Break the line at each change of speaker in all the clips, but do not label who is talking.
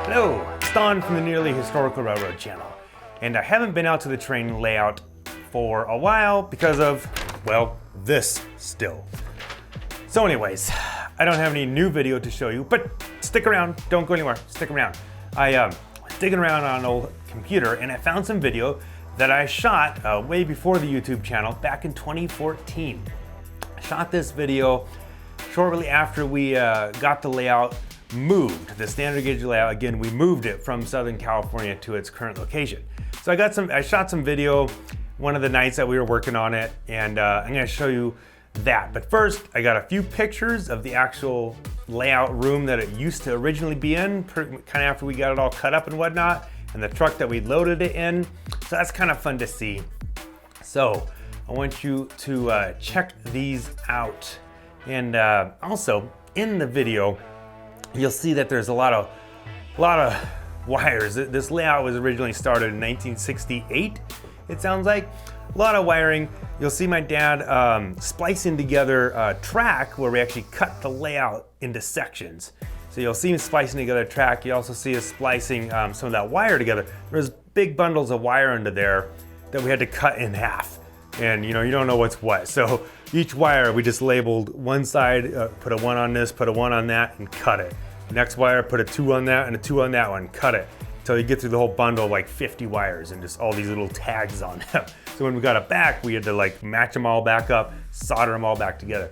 Hello, it's Don from the Nearly Historical Railroad channel, and I haven't been out to the train layout for a while because of, well, this still. So anyways, I don't have any new video to show you, but stick around, don't go anywhere, stick around. I was digging around on an old computer and I found some video that I shot way before the YouTube channel back in 2014. I shot this video shortly after we got the layout moved, the standard gauge layout. Again, we moved it from Southern California to its current location. So I shot some video one of the nights that we were working on it, and I'm gonna show you that. But first, I got a few pictures of the actual layout room that it used to originally be in, kind of after we got it all cut up and whatnot, and the truck that we loaded it in. So that's kind of fun to see. So I want you to check these out. And also in the video, you'll see that there's a lot of wires. This layout was originally started in 1968, it sounds like. A lot of wiring. You'll see my dad splicing together a track where we actually cut the layout into sections. So you'll see him splicing together a track. You also see us splicing some of that wire together. There's big bundles of wire under there that we had to cut in half. And you don't know what's what. So each wire, we just labeled one side, put a 1 on this, put a 1 on that, and cut it. Next wire, put a 2 on that and a 2 on that one, cut it. Until you get through the whole bundle of like 50 wires and just all these little tags on them. So when we got it back, we had to like match them all back up, solder them all back together.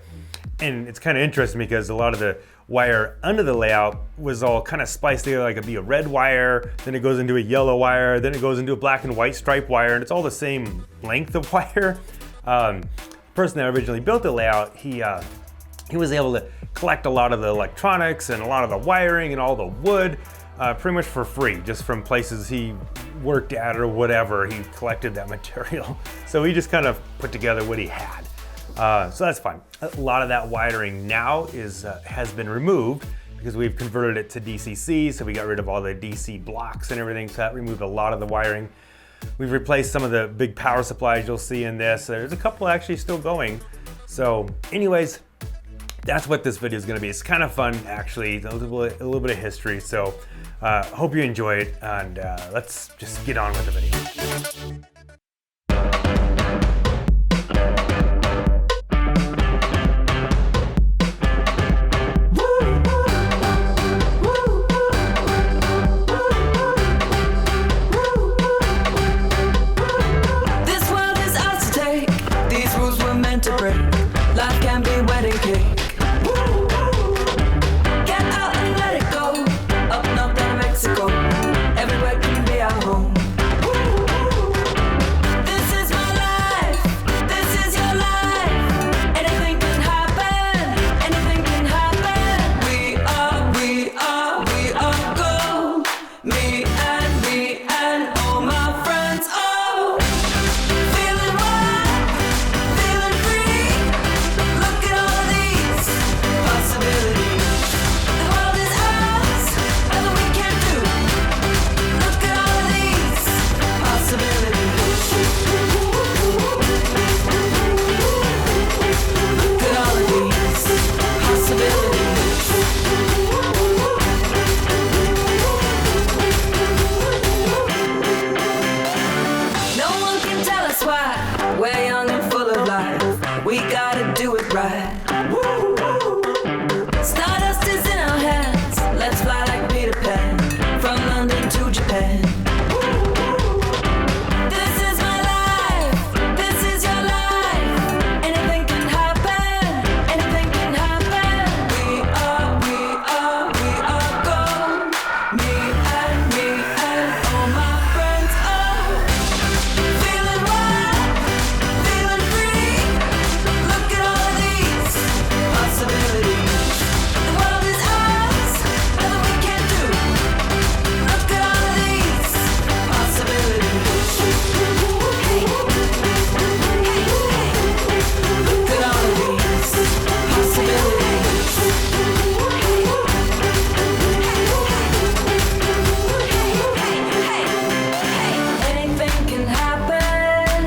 And it's kind of interesting because a lot of the wire under the layout was all kind of spliced together, like it'd be a red wire, then it goes into a yellow wire, then it goes into a black and white stripe wire, and it's all the same length of wire. The person that originally built the layout, he was able to collect a lot of the electronics and a lot of the wiring and all the wood pretty much for free, just from places he worked at or whatever. He collected that material. So he just kind of put together what he had. So that's fine. A lot of that wiring now has been removed because we've converted it to DCC, so we got rid of all the DC blocks and everything, so that removed a lot of the wiring. We've replaced some of the big power supplies you'll see in this. There's a couple actually still going. So anyways, that's what this video is going to be. It's kind of fun, actually, a little bit of history. So hope you enjoy it, and let's just get on with the video.
We're young and full of life. We gotta do it right. Stardust is in our hands. Let's fly like Peter Pan, from London to Japan. This is my life. This is your life. Anything can happen. Anything can happen. We are gold. Me and all my friends. Oh, feeling wild, feeling free. Look at all of these possibilities. The world is ours, nothing we can't do. Look at all of these possibilities. Hey, look at all of these possibilities. Anything can happen.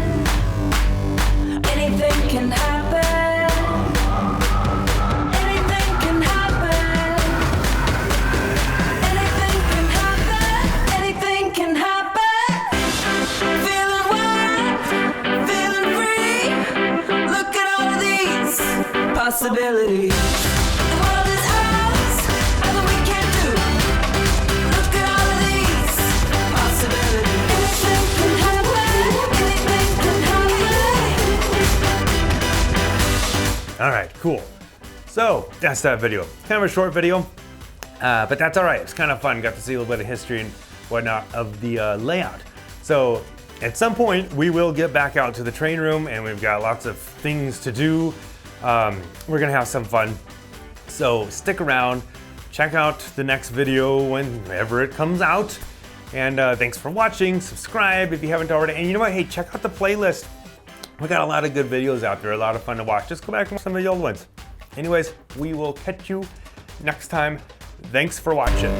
Anything can happen. possibilities. The world is ours, nothing we can't do. Look at all of these possibilities. Anything can happen, anything can happen.
All right, cool. So that's that video. Kind of a short video, but that's all right. It's kind of fun. Got to see a little bit of history and whatnot of the layout. So at some point we will get back out to the train room, and we've got lots of things to do. We're gonna have some fun. So stick around, check out the next video whenever it comes out. And thanks for watching. Subscribe if you haven't already. And you know what? Hey, check out the playlist. We got a lot of good videos out there, a lot of fun to watch. Just go back and watch some of the old ones. Anyways, we will catch you next time. Thanks for watching.